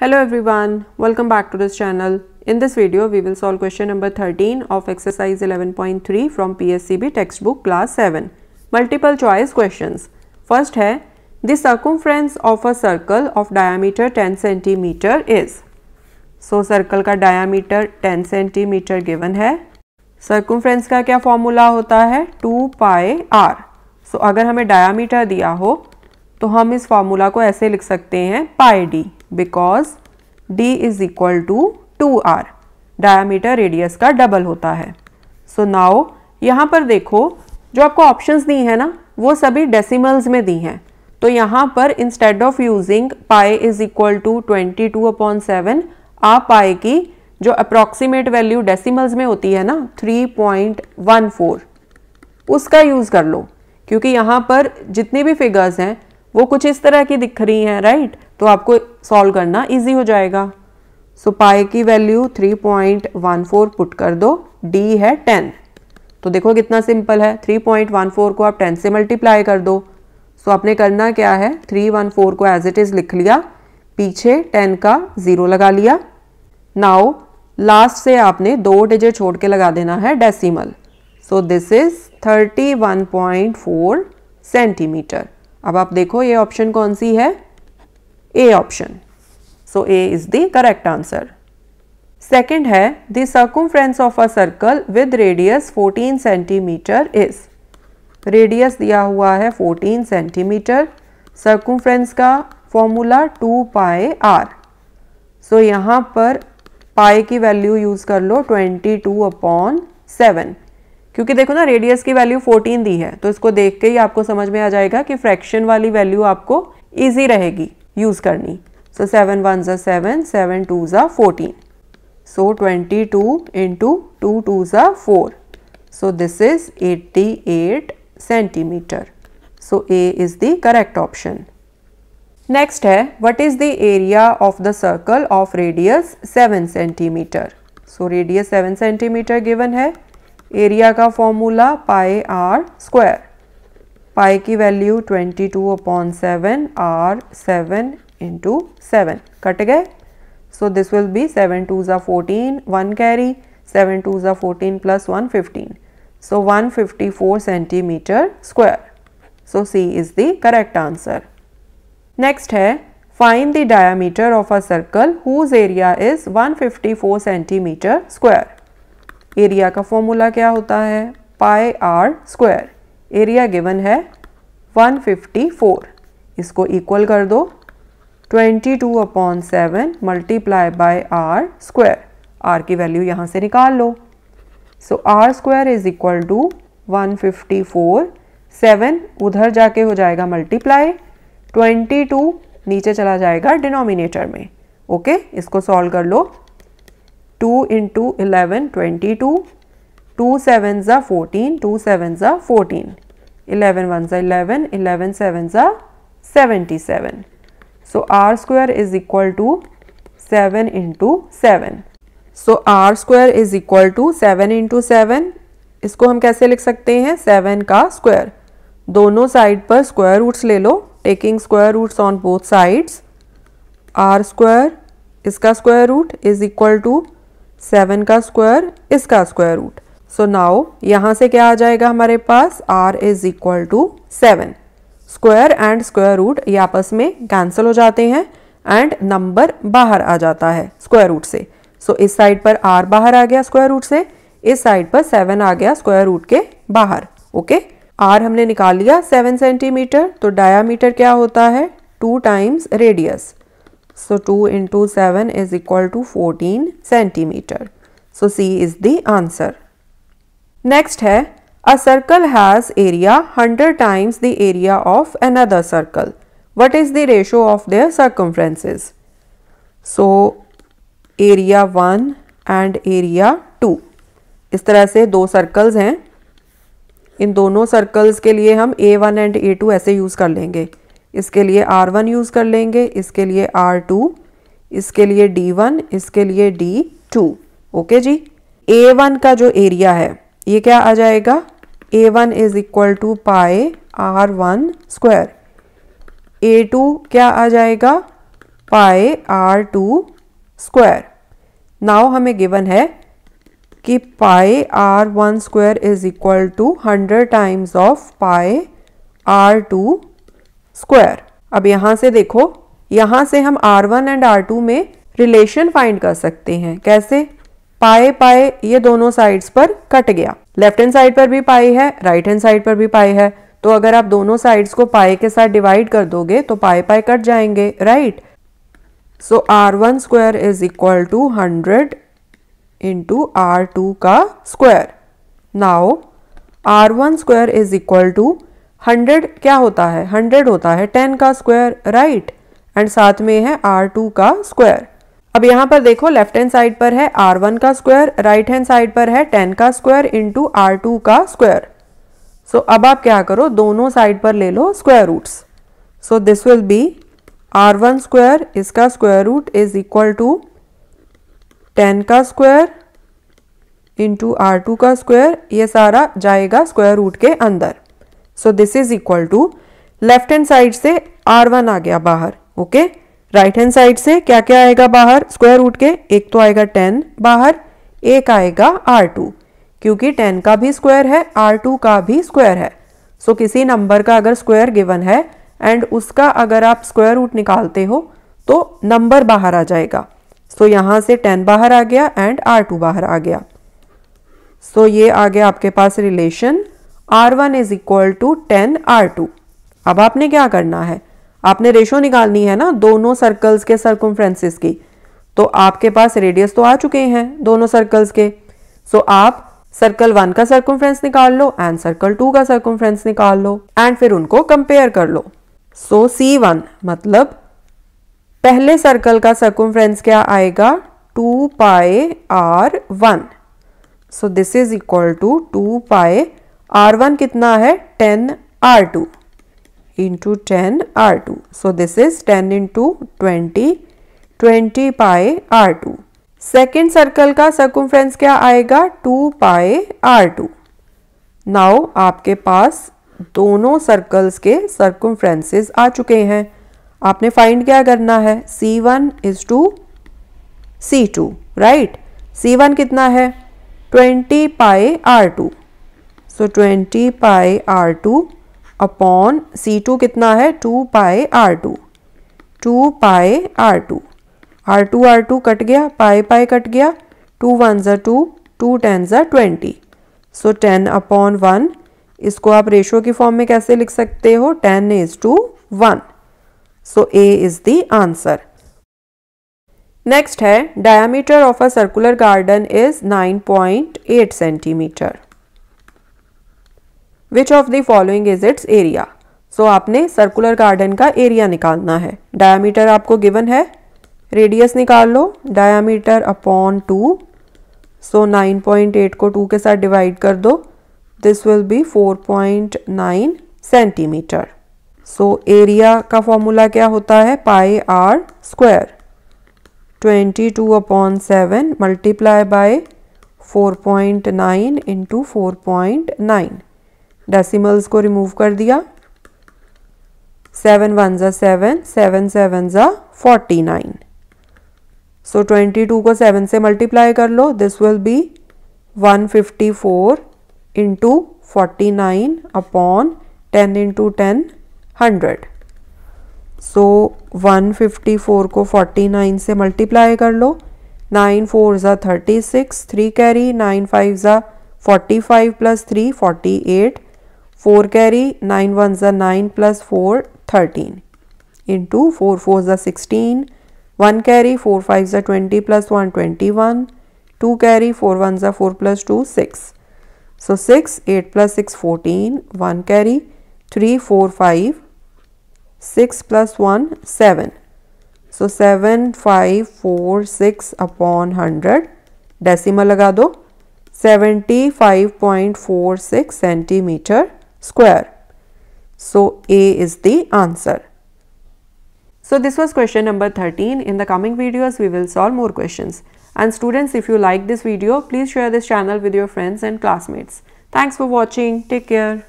Hello everyone, welcome back to this channel. In this video, we will solve question number 13 of exercise 11.3 from PSCB textbook class 7. Multiple choice questions. First है, the circumference of a circle of diameter 10 cm is. So circle का diameter 10 cm given है. Circumference का क्या formula होता है? 2 pi r. So अगर हमें diameter दिया हो तो हम इस फॉर्मूला को ऐसे लिख सकते हैं pi D, because D is equal to 2r. Diameter radius का डबल होता है. सो नाउ यहाँ पर देखो, जो आपको ऑप्शंस दी हैं ना, वो सभी डेसिमल्स में दी हैं. तो यहाँ पर instead of using pi is equal to 22/7, आप पाई की जो अप्रॉक्सीमेट वैल्यू डेसिमल्स में होती है ना 3.14, उसका यूज़ कर लो, क्योंकि यहाँ पर जितनी भी फिगर्स हैं वो कुछ इस तरह की दिख रही हैं, राइट. तो आपको सॉल्व करना इजी हो जाएगा. सो पाई की वैल्यू 3.14 पुट कर दो, डी है 10. तो देखो कितना सिंपल है, 3.14 को आप 10 से मल्टीप्लाई कर दो. सो आपने करना क्या है, 314 को एज इट इज़ लिख लिया, पीछे 10 का 0 लगा लिया. नाउ लास्ट से आपने 2 डिजिट छोड़ के लगा देना है decimal. So this is 31.4 centimetre. अब आप देखो ये ऑप्शन कौन सी है, A option. So A is the correct answer. Second है, the circumference of a circle with radius 14 centimetre is. Radius दिया हुआ है 14 सेंटीमीटर. सर्कमफ्रेंस का फॉर्मूला 2 पाई आर. सो यहाँ पर पाई की वैल्यू यूज कर लो 22/7, क्योंकि देखो ना रेडियस की वैल्यू 14 दी है, तो इसको देख के ही आपको समझ में आ जाएगा कि फ्रैक्शन वाली वैल्यू आपको इजी रहेगी यूज करनी. सो 7 1 ज़ा 7, 7 2 ज़ा 14. सो 22 इंटू 2 2 ज़ा 4. So this is 88 centimetre. So A is the correct option. Next है, what is the area of the circle of radius 7 centimetre. So radius 7 centimetre given है. एरिया का formula pi r square. Pi की value 22/7, are 7 into 7 cut गए. सो this will B 7 2 ज़ा 14, 1 carry, 7 2 ज़ा 14 plus 1 15. So 154 centimetre square. So C is the correct answer. Next है, find the diameter of a circle whose area is 154 centimetre square. Area का formula क्या होता है, pi r square. Area given है 154. इसको equal कर दो 22/7 multiply by r square. R की वैल्यू यहाँ से निकाल लो. So r square is equal to 154. 7 उधर जाके हो जाएगा मल्टीप्लाई, 22 नीचे चला जाएगा डिनोमिनेटर में. ओके, इसको सॉल्व कर लो. 2 इंटू 11 22, 2 7 ज़ा 14, 2 7 ज़ा 14, 11 1 ज़ा 11, 11 7 ज़ा 77. So r square is equal to 7 into 7. So r square is equal to 7 into 7. इसको हम कैसे लिख सकते हैं, 7 का स्क्वायर. दोनों साइड पर स्क्वायर रूट्स ले लो, taking square roots on both sides. R square इसका square root is equal to 7 का स्क्वायर इसका स्क्वायर रूट. सो नाउ यहाँ से क्या आ जाएगा हमारे पास, r is equal to 7. Square and square root ये आपस में कैंसिल हो जाते हैं एंड नंबर बाहर आ जाता है स्क्वायर रूट से. सो इस साइड पर r बाहर आ गया स्क्वायर रूट से, इस साइड पर 7 आ गया स्क्वायर रूट के बाहर. ओके, r हमने निकाल लिया 7 सेंटीमीटर. तो डायामीटर क्या होता है, 2 times radius. So 2 into 7 is equal to 14 centimeter. So C is the answer. Next है, a circle has area 100 times the area of another circle. What is the ratio of their circumferences? So area 1 and area 2. इस तरह से 2 circles हैं. इन दोनों circles के लिए हम A1 and A2 ऐसे यूज़ कर लेंगे. इसके लिए R1 यूज़ कर लेंगे, इसके लिए R2, इसके लिए D1, इसके लिए D2. ओके जी. A1 का जो एरिया है ये क्या आ जाएगा, A1 is equal to pi R1 square. A2 क्या आ जाएगा, पाई r2 स्क्वायर। नाउ हमें गिवन है कि pi r1 square is equal to 100 times of pi r2 square. अब यहाँ से देखो, यहाँ से हम r1 एंड r2 में रिलेशन फाइंड कर सकते हैं। कैसे? पाई पाई ये दोनों साइड्स पर कट गया, लेफ्ट हैंड साइड पर भी पाई है, राइट हैंड साइड पर भी पाई है, तो अगर आप दोनों साइड्स को पाई के साथ डिवाइड कर दोगे तो पाई पाई कट जाएंगे, right. So r1 square is equal to 100 into r2 का square. Now r1 square is equal to 100 क्या होता है? 100 होता है 10 का स्क्वायर, राइट, एंड साथ में है r2 का स्क्वायर। अब यहाँ पर देखो, लेफ्ट हैंड साइड पर है r1 का स्क्वायर, राइट हैंड साइड पर है 10 का स्क्वायर इंटू r2 का स्क्वायर। सो अब आप क्या करो, दोनों साइड पर ले लो square roots. So this will be r1 square, इसका square root is equal to 10 का स्क्वायर इंटू r2 का स्क्वायर, ये सारा जाएगा स्क्वायर रूट के अंदर। So this is equal to, left hand side से r1 आ गया बाहर, ओके। राइट हैंड साइड से क्या क्या आएगा बाहर स्क्वायर रूट के? एक तो आएगा 10 बाहर, एक आएगा r2, क्योंकि 10 का भी स्क्वायर है, r2 का भी स्क्वायर है। सो किसी नंबर का अगर स्क्वायर गिवन है एंड उसका अगर आप स्क्वायर रूट निकालते हो तो नंबर बाहर आ जाएगा। सो यहाँ से 10 बाहर आ गया एंड r2 बाहर आ गया। सो ये आ गया आपके पास relation r1 is equal to 10 r2। अब आपने क्या करना है, आपने रेशो निकालनी है ना दोनों सर्कल्स के सर्कमफ्रेंसेस की। तो आपके पास रेडियस तो आ चुके हैं दोनों सर्कल्स के। सो आप सर्कल 1 का सर्कमफ्रेंस निकाल लो एंड सर्कल 2 का सर्कमफ्रेंस निकाल लो एंड फिर उनको कंपेयर कर लो। सो C1 मतलब पहले सर्कल का सर्कमफ्रेंस क्या आएगा? 2 pi r1। So this is equal to 2 pi r1 कितना है? 10 r2 into 10 r2. So this is 10 into 20 pi r2। Second circle का सर्कमफ्रेंस क्या आएगा? 2 पाई r2। नाउ आपके पास दोनों सर्कल्स के सर्कमफ्रेंसेस आ चुके हैं। आपने फाइंड क्या करना है? C1 is to C2, right. C1 कितना है? 20 पाई r2। सो 20 पाई r2 अपॉन C2 कितना है? 2 पाई r2। 2 पाई r2, r2 कट गया, पाई पाई कट गया, 2 1 ज़ा 2, 2 10 ज़ा 20। सो 10 अपॉन 1, इसको आप रेशो की फॉर्म में कैसे लिख सकते हो? 10 is to 1। So A is the answer. Next है, diameter of a circular garden is 9.8 centimetre. Which of the following is its area? So आपने सर्कुलर गार्डन का एरिया निकालना है। डायमीटर आपको गिवन है, रेडियस निकाल लो, डायमीटर अपॉन 2। सो 9.8 को 2 के साथ डिवाइड कर दो, this will B 4.9 centimetre. So area का फॉर्मूला क्या होता है? पाई r square. 22 upon 7 multiply by 4.9 into 4.9। Decimals को रिमूव कर दिया, 7 1 ज़ा 7, 7 7 ज़ा 49। सो 22 को 7 से मल्टीप्लाई कर लो, this will be 154 into 49 upon 10 into 10 100। So 154 को 49 से मल्टीप्लाई कर लो, 9 4 ज़ा 36, 3 कैरी, 9 5 ज़ा 45 प्लस 3 48, 4 कैरी, 9 1 ज़ा 9 प्लस 4 13 इंटू 4 4 ज़ा 16, 1 कैरी, 4 5 ज़ा 20 प्लस 1 21, 2 कैरी, 4 1 ज़ा 4 प्लस 2 6। सो 6 8 प्लस 6 14, 1 कैरी, 3 4 5, 6 प्लस 1 7। सो 7 5 4 6 अपॉन 100, डेसिमल लगा दो, 75.46 centimeter square. So A is the answer. So this was question number 13. In the coming videos, we will solve more questions. And students, if you like this video, please share this channel with your friends and classmates. Thanks for watching. Take care.